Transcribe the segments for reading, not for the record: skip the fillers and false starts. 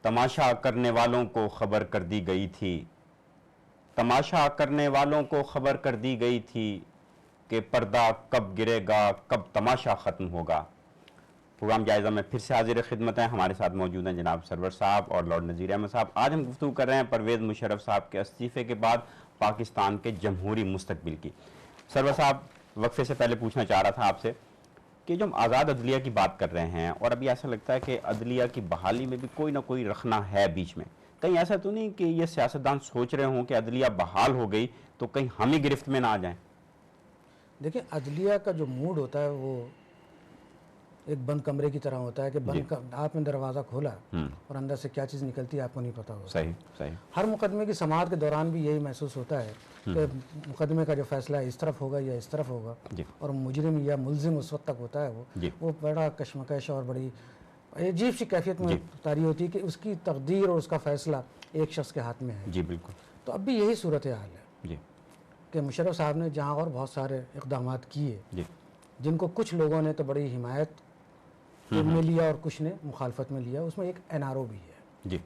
तमाशा करने वालों को खबर कर दी गई थी, तमाशा करने वालों को खबर कर दी गई थी कि पर्दा कब गिरेगा, कब तमाशा ख़त्म होगा। प्रोग्राम जायज़ा में फिर से हाजिर खिदमत है। हमारे साथ मौजूद हैं जनाब सरवर साहब और लॉर्ड नज़ीर अहमद साहब। आज हम गुफ्तगू कर रहे हैं परवेज़ मुशर्रफ साहब के इस्तीफ़े के बाद पाकिस्तान के जमहूरी मुस्तकबिल की। सरवर साहब, वक्फे से पहले पूछना चाह रहा था आपसे कि जो हम आज़ाद अदलिया की बात कर रहे हैं और अभी ऐसा लगता है कि अदलिया की बहाली में भी कोई ना कोई रखना है बीच में, कहीं ऐसा तो नहीं कि ये सियासतदान सोच रहे हों कि अदलिया बहाल हो गई तो कहीं हम ही गिरफ्त में ना आ जाएं? देखिए, अदलिया का जो मूड होता है वो एक बंद कमरे की तरह होता है कि आपने दरवाज़ा खोला और अंदर से क्या चीज़ निकलती है आपको नहीं पता होगा। सही सही। हर मुकदमे की समाअत के दौरान भी यही महसूस होता है कि मुकदमे का जो फैसला है इस तरफ होगा या इस तरफ होगा, और मुजरिम या मुलजिम उस वक्त तक होता है वो बड़ा कशमकश और बड़ी अजीब सी कैफियत में तारी होती है कि उसकी तकदीर और उसका फैसला एक शख्स के हाथ में है। जी बिल्कुल। तो अब भी यही सूरत हाल है जी कि मुशर्रफ साहब ने जहाँ और बहुत सारे इक़दाम किए जिनको कुछ लोगों ने तो बड़ी हिमायत में लिया और कुछ ने मुखालफत में लिया, उसमें एक एनआरओ भी है। जी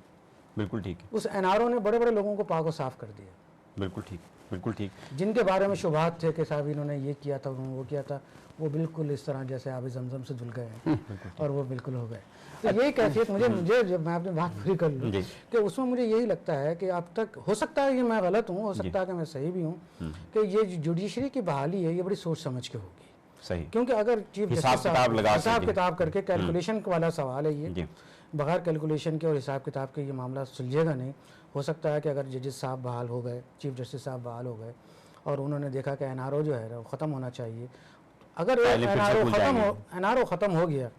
बिल्कुल ठीक है। उस एनआरओ ने बड़े बड़े लोगों को पाक साफ कर दिया। बिल्कुल ठीक, बिल्कुल ठीक। जिनके बारे में शुबहात थे कि साहब इन्होंने ये किया था, उन्होंने वो किया था, वो बिल्कुल इस तरह जैसे आब जमजम से धुल गए हैं और वो बिल्कुल हो गए। तो यही कैफियत मुझे जब मैं अपनी बात पूरी कर लूँ कि उसमें मुझे यही लगता है कि अब तक हो सकता है कि मैं गलत हूँ, हो सकता है कि मैं सही भी हूँ, कि ये जुडिशरी की बहाली है ये बड़ी सोच समझ के होगी। सही। क्योंकि अगर चीफ हिसाब किताब करके कैलकुलेशन वाला सवाल है ये, बगैर कैलकुलेशन के और हिसाब किताब के ये मामला सुलझेगा नहीं। हो सकता है कि अगर जजेस साहब बहाल हो गए, चीफ जस्टिस साहब बहाल हो गए और उन्होंने देखा कि एनआरओ जो है वो ख़त्म होना चाहिए, अगर एनआरओ ख़त्म हो गया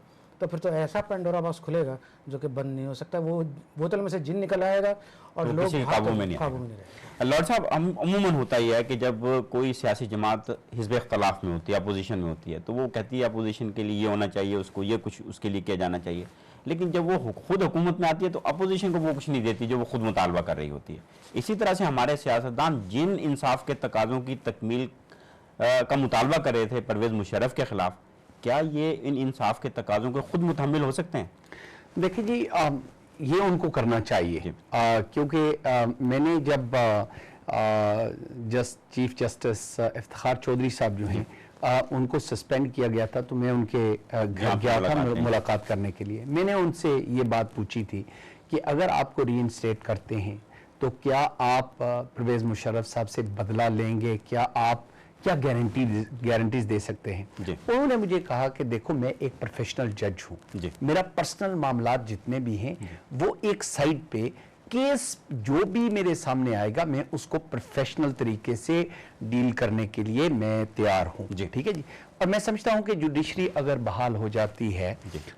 तो फिर तो ऐसा पेंडोरा बॉक्स खुलेगा जो कि बंद नहीं हो सकता। वो बोतल में से जिन निकल आएगा और लोग काबू में नहीं रहेगा। लॉर्ड साहब, अमूमन होता ही है कि जब कोई सियासी जमात हिज़्ब इख्तलाफ में होती है, अपोजिशन में होती है, तो वो कहती है अपोजिशन के लिए ये होना चाहिए, उसको ये कुछ उसके लिए किया जाना चाहिए। लेकिन जब वो खुद हुकूमत में आती है तो अपोजिशन को वो कुछ नहीं देती जो वो खुद मुतालबा कर रही होती है। इसी तरह से हमारे सियासतदान जिन इंसाफ के तकाज़ों की तकमील का मुतालबा कर रहे थे परवेज़ मुशर्रफ के ख़िलाफ़, क्या ये इन इंसाफ के तकाज़ों को खुद मुतहम्मिल हो सकते हैं? देखिए जी, ये उनको करना चाहिए क्योंकि मैंने जब चीफ जस्टिस इफ्तिखार चौधरी साहब जो हैं उनको सस्पेंड किया गया था तो मैं उनके घर गया था मुलाकात करने के लिए। मैंने उनसे ये बात पूछी थी कि अगर आपको रीइंस्टेट करते हैं तो क्या आप परवेज़ मुशर्रफ साहब से बदला लेंगे, क्या गारंटीज दे सकते हैं? उन्होंने मुझे कहा कि देखो, मैं एक प्रोफेशनल जज हूँ, मेरा पर्सनल मामलात जितने भी हैं वो एक साइड पे, केस जो भी मेरे सामने आएगा मैं उसको प्रोफेशनल तरीके से डील करने के लिए मैं तैयार हूँ। ठीक है जी। और मैं समझता हूँ कि जुडिशरी अगर बहाल हो जाती है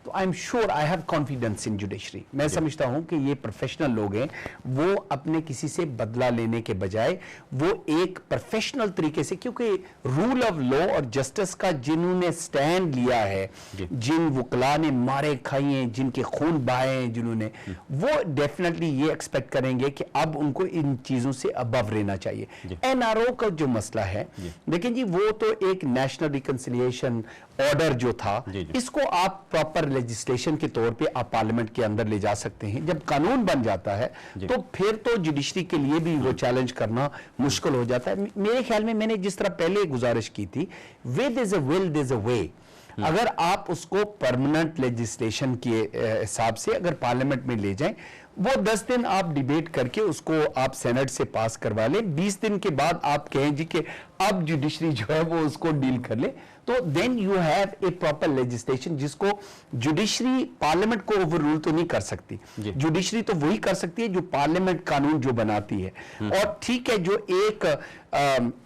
तो I am sure, I have confidence in judiciary. मैं समझता हूँ कि ये प्रोफेशनल लोग हैं, वो अपने किसी से बदला लेने के बजाय वो एक प्रोफेशनल तरीके से, क्योंकि रूल ऑफ लॉ और जस्टिस का जिन्होंने स्टैंड लिया है, जिन वकला ने मारे खाए हैं, जिनके खून बहाए हैं जिन्होंने, वो डेफिनेटली ये एक्सपेक्ट करेंगे कि अब उनको इन चीजों से अबव रहना चाहिए। एनआरओ का जो मसला है, लेकिन जी वो तो एक नेशनल रिकंसिलिएशन ऑर्डर जो था, इसको आप प्रॉपर लेजिस्लेशन के तौर पे आप पार्लियामेंट के अंदर ले जा सकते हैं। जब कानून बन जाता है तो फिर तो जुडिशरी के लिए भी वो चैलेंज करना मुश्किल हो जाता है। मेरे ख्याल में मैंने जिस तरह पहले गुजारिश की थी, way there is a will there is a way. अगर आप उसको परमानेंट लेजिस्लेशन के हिसाब से अगर पार्लियामेंट में ले जाएं, वो 10 दिन आप डिबेट करके उसको आप सेनेट से पास करवा लें, 20 दिन के बाद आप कहें जी कि अब जुडिशरी जो है वो उसको डील कर ले, तो then you have a proper legislation जिसको जुडिशरी पार्लियामेंट को ओवररूल तो नहीं कर सकती। जुडिशरी तो वही कर सकती है जो पार्लियामेंट कानून जो बनाती है। और ठीक है, जो एक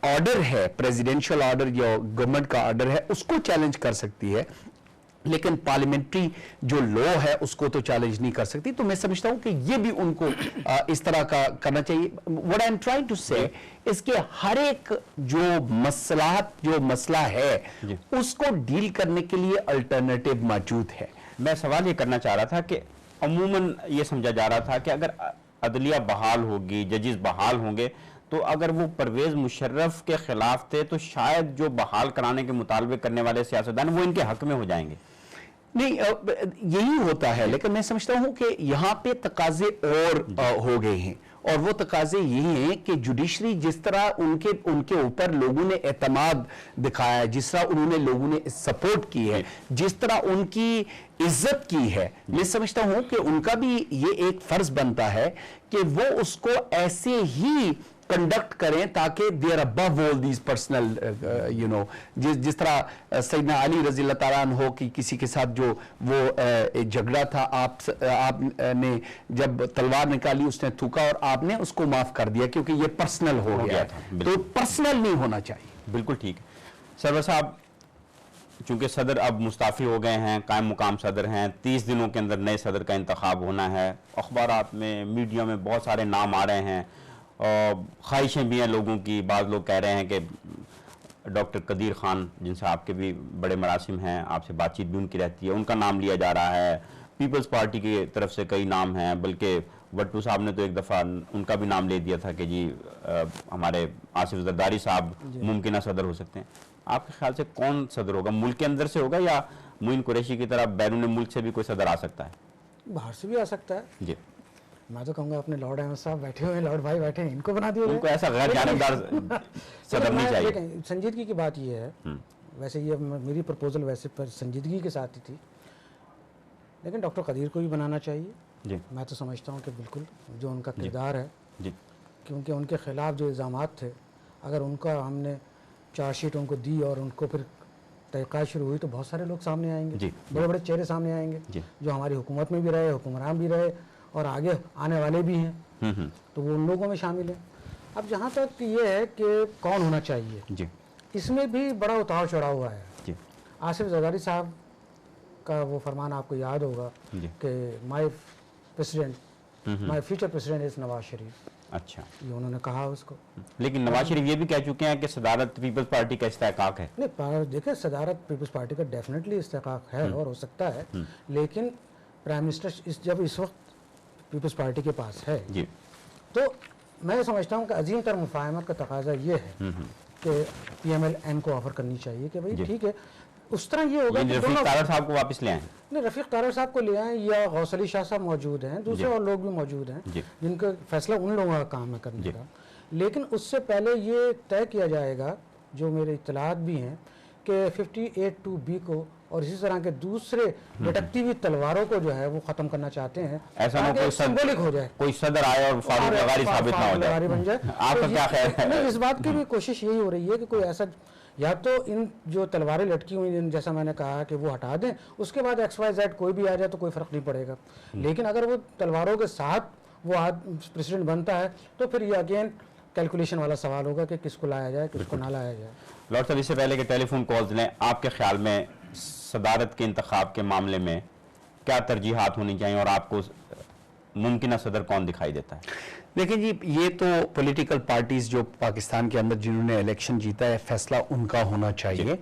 ऑर्डर है, प्रेसिडेंशियल ऑर्डर या गवर्नमेंट का ऑर्डर है, उसको चैलेंज कर सकती है, लेकिन पार्लियामेंट्री जो लॉ है उसको तो चैलेंज नहीं कर सकती। तो मैं समझता हूं कि ये भी उनको इस तरह का करना चाहिए। What I am trying to say इसके हर एक जो मसला है उसको डील करने के लिए अल्टरनेटिव मौजूद है। मैं सवाल ये करना चाह रहा था कि अमूमन ये समझा जा रहा था कि अगर अदलिया बहाल होगी, जजेस बहाल होंगे, तो अगर वो परवेज़ मुशर्रफ के खिलाफ थे तो शायद जो बहाल कराने के मुतालबे करने वाले सियासतदान वो इनके हक में हो जाएंगे। नहीं, यही होता है, लेकिन मैं समझता हूं कि यहाँ पे तकाजे और हो गए हैं, और वो तकाजे यही हैं कि जुडिशरी जिस तरह उनके ऊपर लोगों ने एतमाद दिखाया है, जिस तरह उन्होंने लोगों ने सपोर्ट की है, जिस तरह उनकी इज्जत की है, मैं समझता हूं कि उनका भी ये एक फर्ज बनता है कि वो उसको ऐसे ही कंडक्ट करें ताकि there above all these personal you know, जिस तरह सैयदना अली रज़ी अल्लाह ताला अन्हु की किसी के साथ जो वो झगड़ा था, आपने जब तलवार निकाली उसने थूका और आपने उसको माफ कर दिया क्योंकि ये पर्सनल हो गया था। तो पर्सनल नहीं होना चाहिए। बिल्कुल ठीक। सरवर साहब, चूंकि सदर अब मुस्ताफ़ी हो गए हैं, कायम मुकाम सदर हैं, 30 दिनों के अंदर नए सदर का इंतखाब होना है, अखबारात में, मीडिया में बहुत सारे नाम आ रहे हैं और ख्वाहिशें भी हैं लोगों की। बाद लोग कह रहे हैं कि डॉक्टर कदीर खान, जिनसे आपके भी बड़े मरासिम हैं, आपसे बातचीत भी उनकी रहती है, उनका नाम लिया जा रहा है। पीपल्स पार्टी की तरफ से कई नाम हैं, बल्कि भट्टू साहब ने तो एक दफ़ा उनका भी नाम ले दिया था कि जी हमारे आसिफ जरदारी साहब मुमकिन सदर हो सकते हैं। आपके ख्याल से कौन सदर होगा? मुल्क के अंदर से होगा या मोइन कुरैशी की तरह बैरून मुल्क से भी कोई सदर आ सकता है? बाहर से भी आ सकता है जी। मैं तो कहूँगा अपने लॉर्ड अहमद साहब बैठे हुए हैं, लॉर्ड भाई बैठे हैं, इनको बना दिया, उनको ऐसा गैर जानबदार सदर नहीं चाहिए। संजीदगी की बात ये है, वैसे ये मेरी प्रपोजल वैसे पर संजीदगी के साथ ही थी, लेकिन डॉक्टर कदीर को भी बनाना चाहिए जी। मैं तो समझता हूँ कि बिल्कुल जो उनका किरदार है जी, क्योंकि उनके खिलाफ जो इल्ज़ामात थे, अगर उनका हमने चार्जशीट उनको दी और उनको फिर तहक़ीक़ात शुरू हुई तो बहुत सारे लोग सामने आएंगे, बड़े बड़े चेहरे सामने आएंगे जो हमारी हुकूमत में भी रहे, हुक्मरान भी रहे और आगे आने वाले भी हैं, तो वो उन लोगों में शामिल है। अब जहाँ तक ये है कि कौन होना चाहिए जी, इसमें भी बड़ा उतार चढ़ाव हुआ है। आसिफ जरदारी साहब का वो फरमान आपको याद होगा कि my future president is Nawaz Sharif. अच्छा, ये उन्होंने कहा उसको, लेकिन नवाज शरीफ ये भी कह चुके हैं कि सदारत पीपल्स पार्टी का इस्तेहकाक है। नहीं, देखिए सदारत पीपल्स पार्टी का डेफिनेटली इस्तेहकाक है और हो सकता है, लेकिन प्राइम मिनिस्टर जब इस वक्त पीपल्स पार्टी के पास है जी, तो मैं समझता हूँ कि अजीम तर मुफाहमत का तकाजा ये है कि PMLN को ऑफर करनी चाहिए कि भाई ठीक है, उस तरह ये होगा कि रफीक तारड़ साहब को वापस ले आए। नहीं, रफीक तारड़ साहब को ले आए या गौस अली शाह साहब मौजूद हैं, दूसरे और लोग भी मौजूद हैं जिनका फैसला उन लोगों का काम है करने का, लेकिन उससे पहले ये तय किया जाएगा, जो मेरे इत्तलात भी हैं, कि 58(2)B को और इसी तरह के दूसरे लटकती हुई तलवारों को जो है वो खत्म करना चाहते हैं। ऐसा ना कोई सिंबॉलिक हो जाए, कोई सदर आए और फारूक लगारी साबित ना हो जाए, बन जाए। आपका क्या ख्याल है? नहीं, इस बात की भी कोशिश यही हो रही है कि कोई ऐसा, या तो इन जो तलवारें लटकी हुई जैसा मैंने कहा कि वो हटा दें, उसके बाद XYZ कोई भी आ जाए तो कोई फ़र्क नहीं पड़ेगा, लेकिन अगर वो तलवारों के साथ वो प्रेसिडेंट बनता है तो फिर ये अगेन कैलकुलेशन वाला सवाल होगा कि किसको लाया जाए, किसको ना लाया जाए। लॉर्ड साहब, इससे पहले कि टेलीफोन कॉल्स लें, आपके ख्याल में सदारत के इंतखाब के मामले में क्या तरजीहात होनी चाहिए और आपको मुमकिन सदर कौन दिखाई देता है? देखिए जी, ये तो पॉलिटिकल पार्टीज जो पाकिस्तान के अंदर जिन्होंने इलेक्शन जीता है, फैसला उनका होना चाहिए,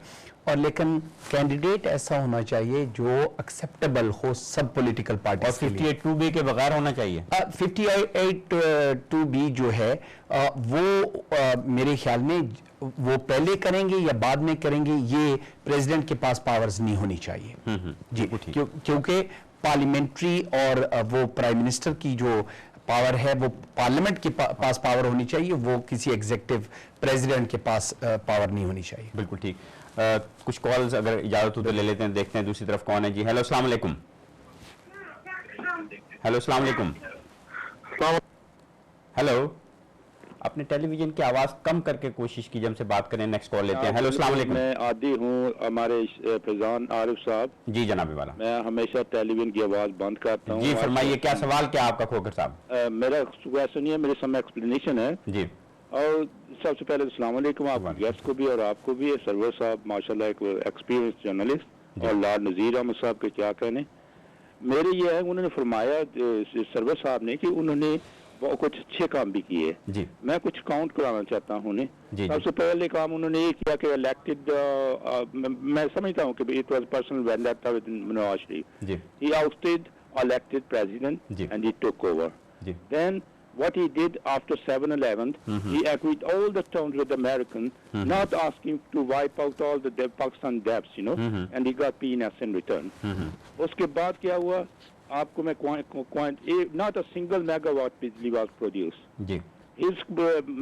और लेकिन कैंडिडेट ऐसा होना चाहिए जो एक्सेप्टेबल हो सब पॉलिटिकल पार्टी। और 58(2)B के बगैर होना चाहिए। 58(2)B जो है वो मेरे ख्याल में वो पहले करेंगे या बाद में करेंगे, ये प्रेसिडेंट के पास पावर्स नहीं होनी चाहिए जी, क्योंकि पार्लियामेंट्री और वो प्राइम मिनिस्टर की जो पावर है वो पार्लियामेंट के पास पावर होनी चाहिए, वो किसी एग्जीक्यूटिव प्रेसिडेंट के पास पावर नहीं होनी चाहिए। बिल्कुल ठीक। कुछ कॉल्स अगर इजाजत हो तो ले लेते हैं, देखते हैं दूसरी तरफ कौन है जी। हेलो, अस्सलाम वालेकुम। हेलो, अस्सलाम वालेकुम। हेलो, अपने टेलीविजन की आवाज कम करके कोशिश कीजिए, हमसे बात करें। नेक्स्ट कॉल लेते हैं। हेलो, अस्सलाम वालेकुम। मैं आदी हूँ हमारे फैजान आरिफ साहब। जी जनाब वाला। मैं हमेशा टेलीविजन की आवाज बंद करता हूँ। जी फरमाइए, क्या सवाल क्या आपका खोकर साहब? मेरा क्वेश्चन ये, मेरे सामने एक्सप्लेनेशन है जी। और सबसे पहले अस्सलाम वालेकुम आपके गेस्ट को भी और आपको भी। सरवर साहब माशाल्लाह एक एक्सपीरियंस जर्नलिस्ट, और लॉर्ड नज़ीर अहमद साहब के क्या कहने। मेरे ये है, उन्होंने फरमाया सरवर साहब ने कि उन्होंने कुछ अच्छे काम भी किए जी। मैं कुछ काउंट कराना चाहता हूँ उन्हें। सबसे पहले काम उन्होंने ये किया कि इलेक्टेड, मैं समझता हूँ कि it was personal vendetta with Nawaz Sharif. He ousted elected president and he took over. Then what he did after 7/11, he agreed all the terms with the American, not asking to wipe out all the Pakistan debts, you know, and he got PNS in return. उसके बाद क्या हुआ? आपको मैं not a single megawatt बिजली was produced. Ji. His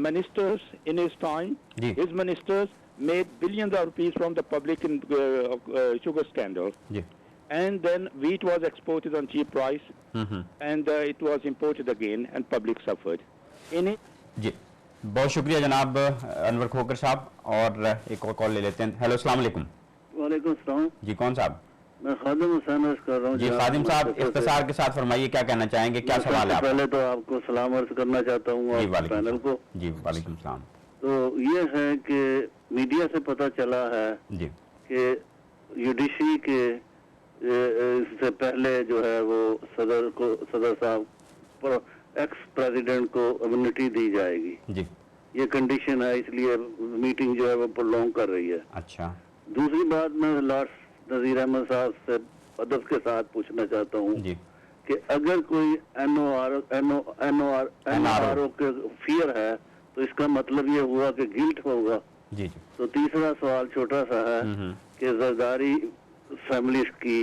ministers in his time, his ministers made billions of rupees from the public in sugar scandal. Ji. And then wheat was exported on cheap price, and it was imported again, and public suffered. In it. जी, बहुत शुक्रिया जनाब अनवर खोकर साहब, और एक और call ले लेते हैं। हेलो, अस्सलाम वालेकुम। वालेकुम सलाम जी, कौन साहब? मैं खादिम हुसैन अर्ज कर रहा हूँ। जी खादिम साहब, इख्तिसार के साथ फरमाइए, क्या कहना चाहेंगे, क्या सवाल है आपका? पहले तो आपको सलाम अर्ज करना चाहता हूँ और पैनल को। जी वालेकुम सलाम। तो ये है कि मीडिया से पता चला है जी कि जुडिशरी के इससे पहले जो है वो सदर साहब पर एक्स प्रेसिडेंट को इम्यूनिटी दी जाएगी। जी, ये कंडीशन है, इसलिए मीटिंग जो है वो प्रोलॉन्ग कर रही है। अच्छा। दूसरी बात, मैं लॉर्ड नजीर अहमद साहब से अदब के साथ पूछना चाहता हूँ कि अगर कोई एनओआरओ के फियर है तो इसका मतलब ये हुआ कि गिल्ट होगा। जी जी। तो तीसरा सवाल छोटा सा है कि जरदारी फैमिली की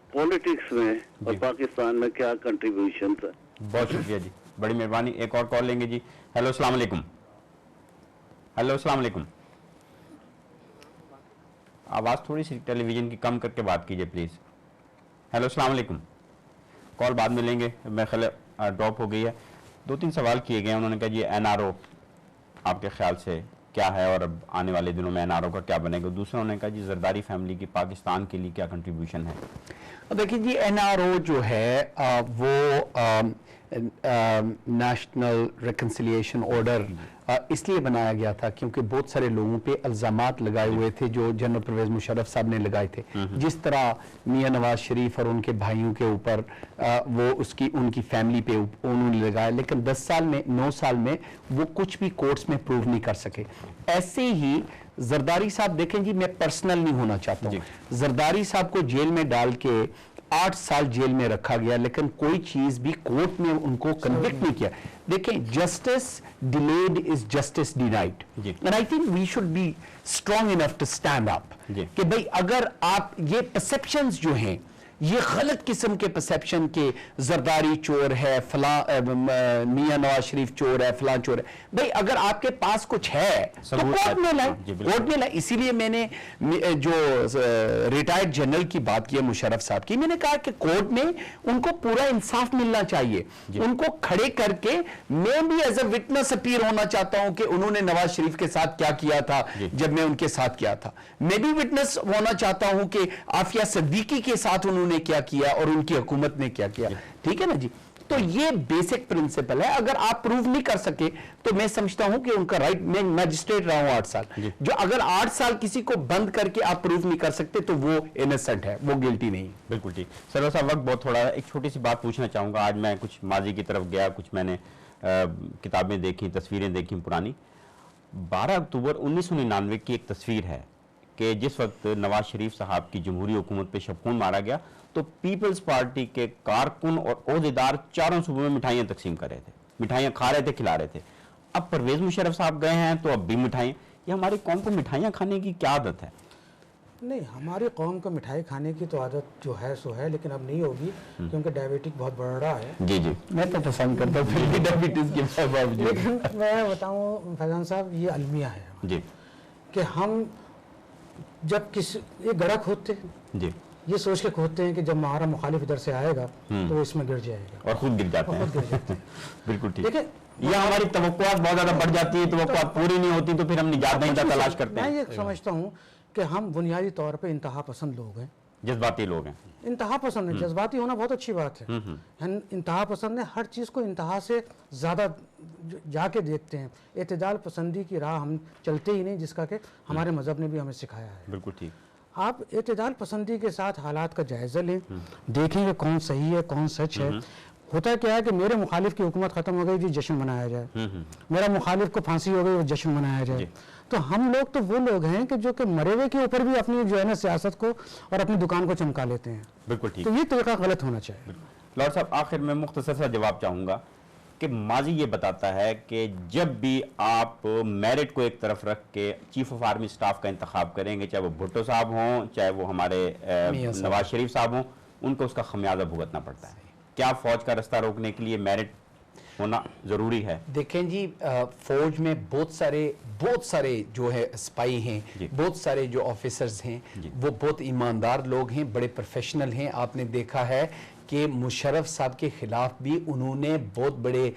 पॉलिटिक्स में और पाकिस्तान में क्या कंट्रीब्यूशन है। बहुत शुक्रिया जी, बड़ी मेहरबानी। एक और कॉल लेंगे जी। हेलो, अस्सलाम वालेकुम। हेलो, अस्सलाम वालेकुम। आवाज़ थोड़ी सी टेलीविज़न की कम करके बात कीजिए प्लीज़। हेलो, अस्सलाम वालेकुम। कॉल बाद में लेंगे, मैं ख्याल ड्रॉप हो गई है। 2-3 सवाल किए गए हैं। उन्होंने कहा जी एनआरओ आपके ख्याल से क्या है और अब आने वाले दिनों में एनआरओ का क्या बनेगा। दूसरा उन्होंने कहा जी जरदारी फैमिली की पाकिस्तान के लिए क्या कंट्रीब्यूशन है। देखिए जी, एनआरओ जो है वो नेशनल रिकन्सिलिएशन ऑर्डर इसलिए बनाया गया था क्योंकि बहुत सारे लोगों पे इल्ज़ामात लगाए हुए थे जो जनरल परवेज़ मुशर्रफ साहब ने लगाए थे। जिस तरह मियां नवाज शरीफ और उनके भाइयों के ऊपर वो उनकी फैमिली पे उन्होंने लगाया, लेकिन 10 साल में 9 साल में वो कुछ भी कोर्ट्स में प्रूव नहीं कर सके। ऐसे ही जरदारी साहब, देखें जी, मैं पर्सनल नहीं होना चाहता हूँ, जरदारी साहब को जेल में डाल के 8 साल जेल में रखा गया, लेकिन कोई चीज भी कोर्ट में उनको कन्विक्ट नहीं किया। देखें, justice delayed is justice denied, and I think we should be strong enough to stand up कि भाई अगर आप ये परसेप्शंस जो हैं, ये गलत किस्म के परसेप्शन के जरदारी चोर है, फला मियां नवाज शरीफ चोर है, फला चोर है, भाई अगर आपके पास कुछ है तो कोर्ट में लाए, कोर्ट में लाए। इसीलिए मैंने जो रिटायर्ड जनरल की बात की है मुशर्रफ साहब की, मैंने कहा कि कोर्ट में उनको पूरा इंसाफ मिलना चाहिए। उनको खड़े करके मैं भी एज ए विटनेस अपीयर होना चाहता हूं कि उन्होंने नवाज शरीफ के साथ क्या किया था जब मैं उनके साथ किया था। मैं भी विटनेस होना चाहता हूं कि आफिया सिद्दीकी के साथ उन्होंने क्या किया और उनकी हुकूमत ने क्या किया। ठीक है ना जी। तो ये बेसिक प्रिंसिपल है। अगर आप प्रूव नहीं कर सके तो मैं समझता हूं कि उनका राइट, मैं मैजिस्ट्रेट रहा हूं 8 साल, जो अगर 8 साल किसी को बंद करके आप प्रूव नहीं कर सकते तो वो इनोसेंट है, वो गिल्टी नहीं। बिल्कुल ठीक। सर साहब, वक्त बहुत थोड़ा है, एक छोटी सी बात पूछना चाहूंगा। आज मैं कुछ माजी की तरफ गया, कुछ मैंने किताबें देखी, तस्वीरें देखी पुरानी। 12 अक्टूबर 1999 की एक तस्वीर है कि जिस वक्त नवाज शरीफ साहब की जमहूरी हुकूमत पे शबखून मारा गया तो पीपल्स पार्टी के कारकुन और ओहदेदार चारों सूबों में मिठाइयां तकसीम कर रहे थे, मिठाइयां खा रहे थे, खिला रहे थे। अब परवेज मुशर्रफ साहब गए हैं तो अब भी मिठाइयां। ये हमारी कौम को मिठाइयां खाने की क्या आदत है? नहीं, हमारी कौम को मिठाई खाने की तो आदत जो है सो है, लेकिन अब नहीं होगी क्योंकि डायबिटिक बहुत बढ़ रहा है। जी जी, मैं तो पसंद करता हूँ फिर भी डायबिटीज के बावजूद। लेकिन मैं बताऊँ फैजान साहब, ये अलमिया है जी कि हम जब किसी ये गड़ा खोदते जी, ये सोच के खोदते हैं कि जब हमारा मुखालिफ इधर से आएगा तो इसमें गिर जाएगा और खुद गिर जाते हैं। गिर जाते हैं। बिल्कुल ठीक। देखिए, ये हमारी तवक्कुआत बहुत ज्यादा बढ़ जाती है, तवक्कुआत पूरी नहीं होती तो फिर हम निजात दहिंदा तलाश करते हैं। मैं ये समझता हूँ कि हम बुनियादी तौर पे इंतहा पसंद लोग हैं, जज्बाती लोग हैं। इंतहा पसंद है। जज्बाती होना बहुत अच्छी बात है। इंतहा पसंद है, हर चीज़ को इंतहा से ज़्यादा जाके देखते हैं। एतदाल पसंदी की राह हम चलते ही नहीं, जिसका कि हमारे मज़हब ने भी हमें सिखाया है। बिल्कुल ठीक। आप एतदाल पसंदी के साथ हालात का जायज़ा लें, देखें कि कौन सही है, कौन सच है। होता क्या है कि मेरे मुखालिफ की हुकूमत ख़त्म हो गई जी, जश्न मनाया जाए। मेरा मुखालिफ को फांसी हो गई, वो जश्न मनाया जाए। तो हम लोग तो वो लोग हैं कि जो कि मरे हुए के ऊपर भी अपनी जो है ना सियासत को और अपनी दुकान को चमका लेते हैं। बिल्कुल ठीक। तो ये तरीका गलत होना चाहिए। लॉर्ड साहब, आखिर में मुख्तसर सा जवाब चाहूँगा कि माजी ये बताता है कि जब भी आप मेरिट को एक तरफ रख के चीफ ऑफ आर्मी स्टाफ का इंतखाब करेंगे, चाहे वो भुट्टो साहब हों, चाहे वो हमारे नवाज शरीफ साहब हों, उनको उसका खमियाजा भुगतना पड़ता है। क्या फौज का रास्ता रोकने के लिए मेरिट होना जरूरी है? देखें जी, फौज में बहुत सारे जो है स्पाई हैं, बहुत सारे जो ऑफिसर्स हैं, वो बहुत ईमानदार लोग हैं, बड़े प्रोफेशनल हैं। आपने देखा है कि मुशर्रफ साहब के खिलाफ भी उन्होंने बहुत बड़े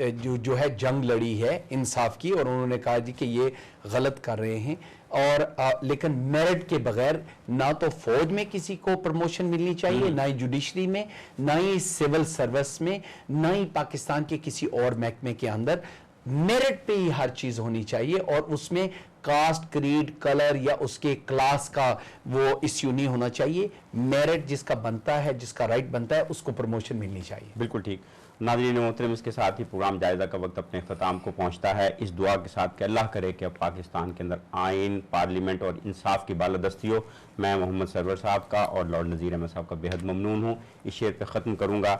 जो है जंग लड़ी है इंसाफ की, और उन्होंने कहा जी कि ये गलत कर रहे हैं। और लेकिन मेरिट के बगैर ना तो फौज में किसी को प्रमोशन मिलनी चाहिए, ना ही जुडिशरी में, ना ही सिविल सर्विस में, ना ही पाकिस्तान के किसी और महकमे के अंदर। मेरिट पे ही हर चीज होनी चाहिए, और उसमें कास्ट, क्रीड, कलर या उसके क्लास का वो इश्यू नहीं होना चाहिए। मेरिट जिसका बनता है, जिसका राइट बनता है, उसको प्रमोशन मिलनी चाहिए। बिल्कुल ठीक। नाज़रीन मोहतरम, इसके साथ ही प्रोग्राम जायज़ा का वक्त अपने अख्ताम को पहुंचता है। इस दुआ के साथ कि अल्लाह करे कि अब पाकिस्तान के अंदर आइन, पार्लियामेंट और इंसाफ की बालादस्ती हो। मैं मोहम्मद सरवर साहब का और लॉर्ड नज़ीर अहमद साहब का बेहद ममनून हूँ। इस शेर पे ख़त्म करूँगा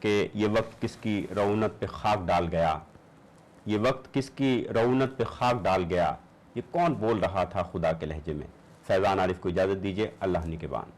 कि ये वक्त किसकी रौनक पे खाक डाल गया, ये वक्त किसकी रौनक पे खाक डाल गया, ये कौन बोल रहा था खुदा के लहजे में। फैज़ान आरिफ को इजाज़त दीजिए। अल्लाह निगहबान।